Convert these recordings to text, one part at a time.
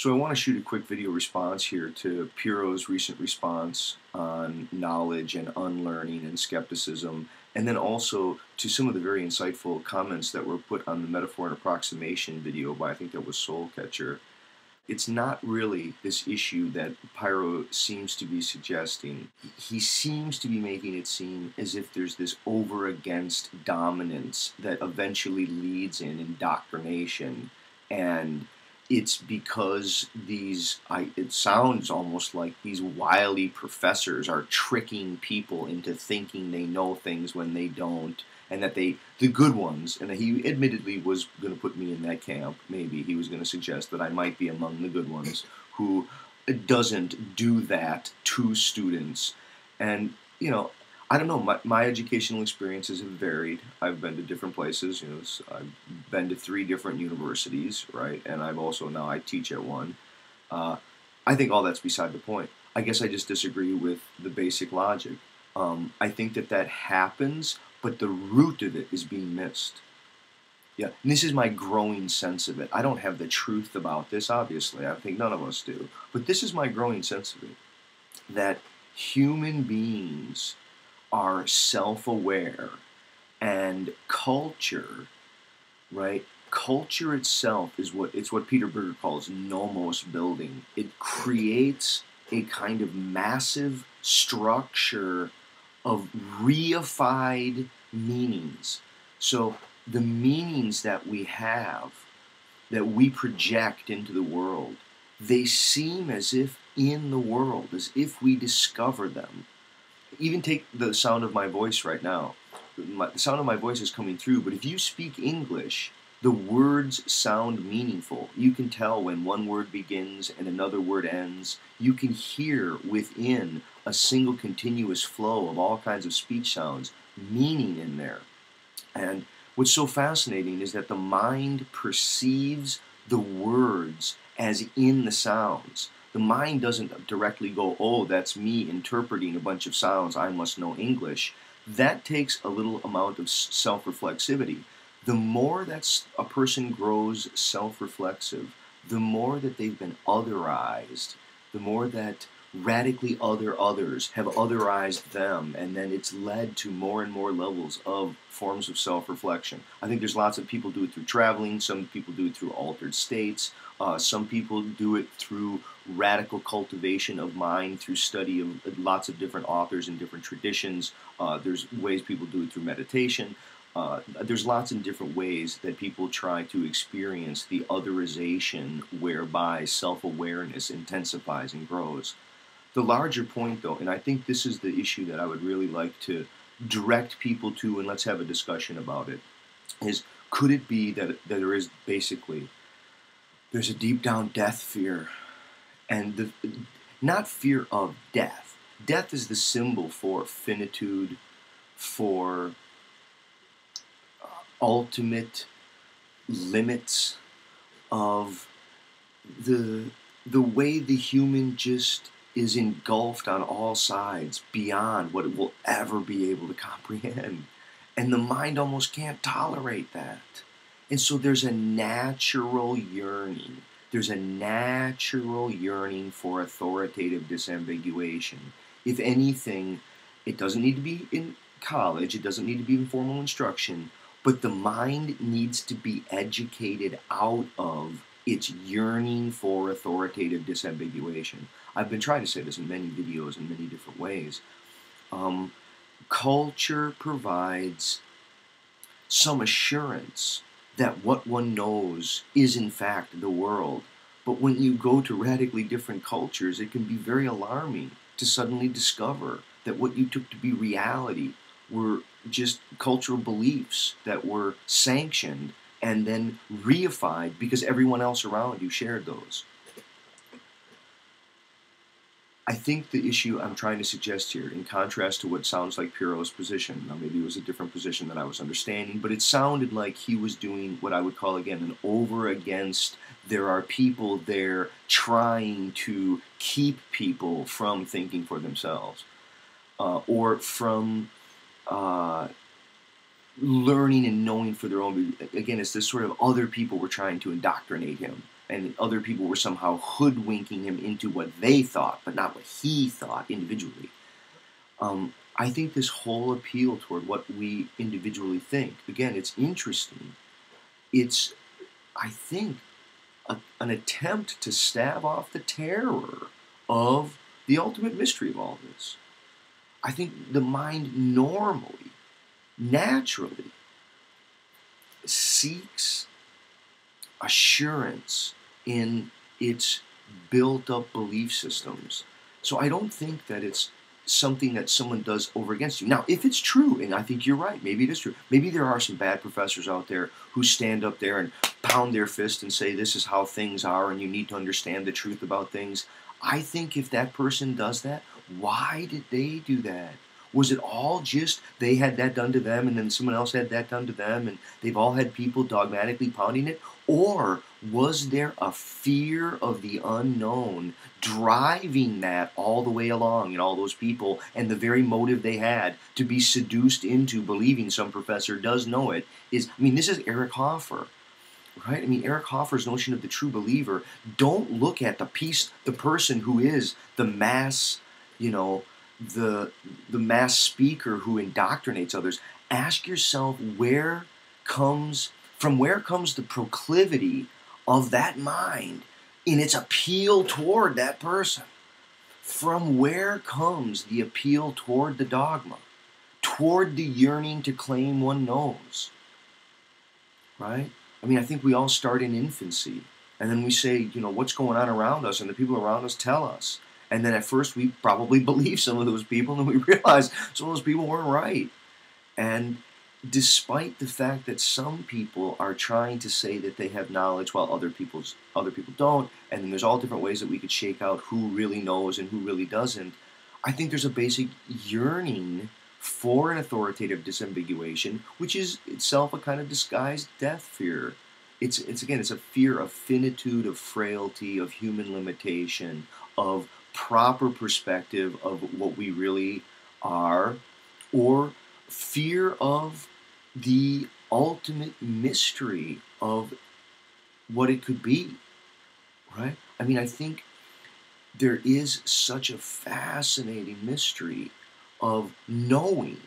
So I want to shoot a quick video response here to Pyrrho's recent response on knowledge and unlearning and skepticism, and then also to some of the very insightful comments that were put on the metaphor and approximation video by, I think that was Soulcatcher. It's not really this issue that Pyrrho seems to be suggesting. He seems to be making it seem as if there's this over against dominance that eventually leads in indoctrination, and it's because it sounds almost like these wily professors are tricking people into thinking they know things when they don't, and that the good ones, and he admittedly was going to put me in that camp, maybe he was going to suggest that I might be among the good ones, who doesn't do that to students. And, I don't know, my educational experiences have varied. I've been to different places, I've been to 3 different universities, right, and I teach at one. I think all that's beside the point. I guess I just disagree with the basic logic. I think that happens, but the root of it is being missed. Yeah, and this is my growing sense of it. I don't have the truth about this, obviously. I think none of us do. But this is my growing sense of it, that human beings are self-aware, and culture, right? Culture itself is what Peter Berger calls nomos building. It creates a kind of massive structure of reified meanings. So the meanings that we have, that we project into the world, they seem as if in the world, as if we discover them. Even take the sound of my voice right now. The sound of my voice is coming through, but if you speak English, the words sound meaningful. You can tell when one word begins and another word ends. You can hear within a single continuous flow of all kinds of speech sounds meaning in there. And what's so fascinating is that the mind perceives the words as in the sounds. The mind doesn't directly go, oh, that's me interpreting a bunch of sounds, I must know English. That takes a little amount of self-reflexivity. The more that a person grows self-reflexive, the more that they've been otherized, the more that radically other others have otherized them, and then it's led to more and more levels of forms of self-reflection. I think there's lots of people do it through traveling, some people do it through altered states, some people do it through radical cultivation of mind, through study of lots of different authors and different traditions. There's ways people do it through meditation. There's lots of different ways that people try to experience the otherization whereby self-awareness intensifies and grows. The larger point, though, and I think this is the issue that I would really like to direct people to, and let's have a discussion about it, is could it be that there is basically, there's a deep down death fear, and not fear of death. Death is the symbol for finitude, for ultimate limits of the way the human just is engulfed on all sides beyond what it will ever be able to comprehend. And the mind almost can't tolerate that. And so there's a natural yearning. There's a natural yearning for authoritative disambiguation. If anything, it doesn't need to be in college, it doesn't need to be in formal instruction, but the mind needs to be educated out of its yearning for authoritative disambiguation. I've been trying to say this in many videos in many different ways. Culture provides some assurance that what one knows is in fact the world. But when you go to radically different cultures, it can be very alarming to suddenly discover that what you took to be reality were just cultural beliefs that were sanctioned and then reified because everyone else around you shared those. I think the issue I'm trying to suggest here, in contrast to what sounds like Pyrrho's position, now maybe it was a different position than I was understanding, but it sounded like he was doing what I would call, again, an over against, there are people there trying to keep people from thinking for themselves, or from learning and knowing for their own. Again, it's this sort of other people were trying to indoctrinate him. and other people were somehow hoodwinking him into what they thought, but not what he thought individually. I think this whole appeal toward what we individually think, again, it's interesting. It's, I think, an attempt to stave off the terror of the ultimate mystery of all this. I think the mind normally, naturally, seeks assurance in its built-up belief systems. So I don't think that it's something that someone does over against you. Now, if it's true, and I think you're right, maybe it is true. Maybe there are some bad professors out there who stand up there and pound their fist and say this is how things are and you need to understand the truth about things. I think if that person does that, why did they do that? Was it all just they had that done to them and then someone else had that done to them and they've all had people dogmatically pounding it? Or was there a fear of the unknown driving that all the way along in all those people, and the very motive they had to be seduced into believing some professor does know it is, I mean, this is Eric Hoffer. Right? I mean, Eric Hoffer's notion of the true believer, don't look at the person who is the mass, the mass speaker who indoctrinates others. Ask yourself from where comes the proclivity of that mind in its appeal toward that person? From where comes the appeal toward the dogma, toward the yearning to claim one knows? Right? I mean, I think we all start in infancy, and then we say, what's going on around us, and the people around us tell us. And then at first we probably believe some of those people, and then we realize some of those people weren't right. And despite the fact that some people are trying to say that they have knowledge while other people don't, and then there's all different ways that we could shake out who really knows and who really doesn't, I think there's a basic yearning for an authoritative disambiguation, which is itself a kind of disguised death fear. It's a fear of finitude, of frailty, of human limitation, of proper perspective of what we really are, or fear of the ultimate mystery of what it could be, right? I mean, I think there is such a fascinating mystery of knowing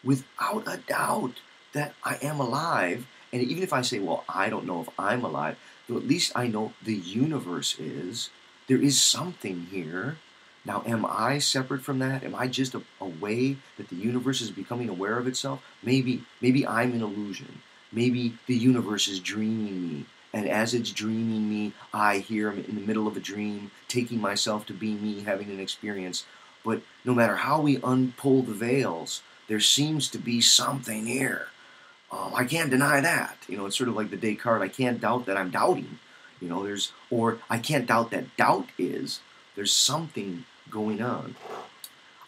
without a doubt that I am alive. And even if I say, well, I don't know if I'm alive, but at least I know the universe is. There is something here. Now, am I separate from that? Am I just a way that the universe is becoming aware of itself? Maybe I'm an illusion. Maybe the universe is dreaming me. And as it's dreaming me, I hear in the middle of a dream, taking myself to be me, having an experience. But no matter how we unpull the veils, there seems to be something here. I can't deny that. It's sort of like the Descartes, I can't doubt that I'm doubting. Or I can't doubt that doubt is. There's something going on.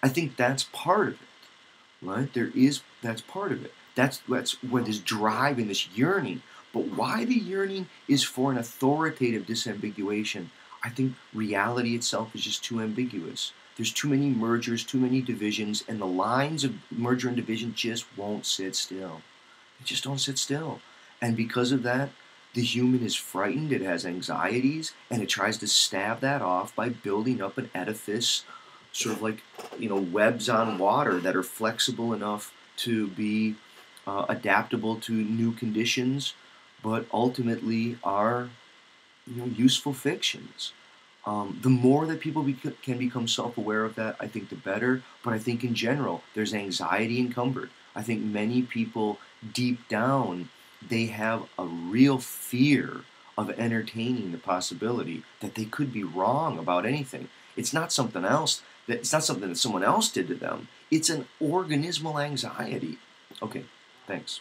I think that's part of it, right? That's part of it. That's what this drive and this yearning. But why the yearning is for an authoritative disambiguation, I think reality itself is just too ambiguous. There's too many mergers, too many divisions, and the lines of merger and division just won't sit still. They just don't sit still. And because of that, the human is frightened, it has anxieties, and it tries to stab that off by building up an edifice, sort of like, webs on water that are flexible enough to be adaptable to new conditions, but ultimately are, useful fictions. The more that people can become self-aware of that, I think the better. But I think in general, there's anxiety encumbered. I think many people, deep down, they have a real fear of entertaining the possibility that they could be wrong about anything. It's not something else. It's not something that someone else did to them. It's an organismal anxiety. Okay, thanks.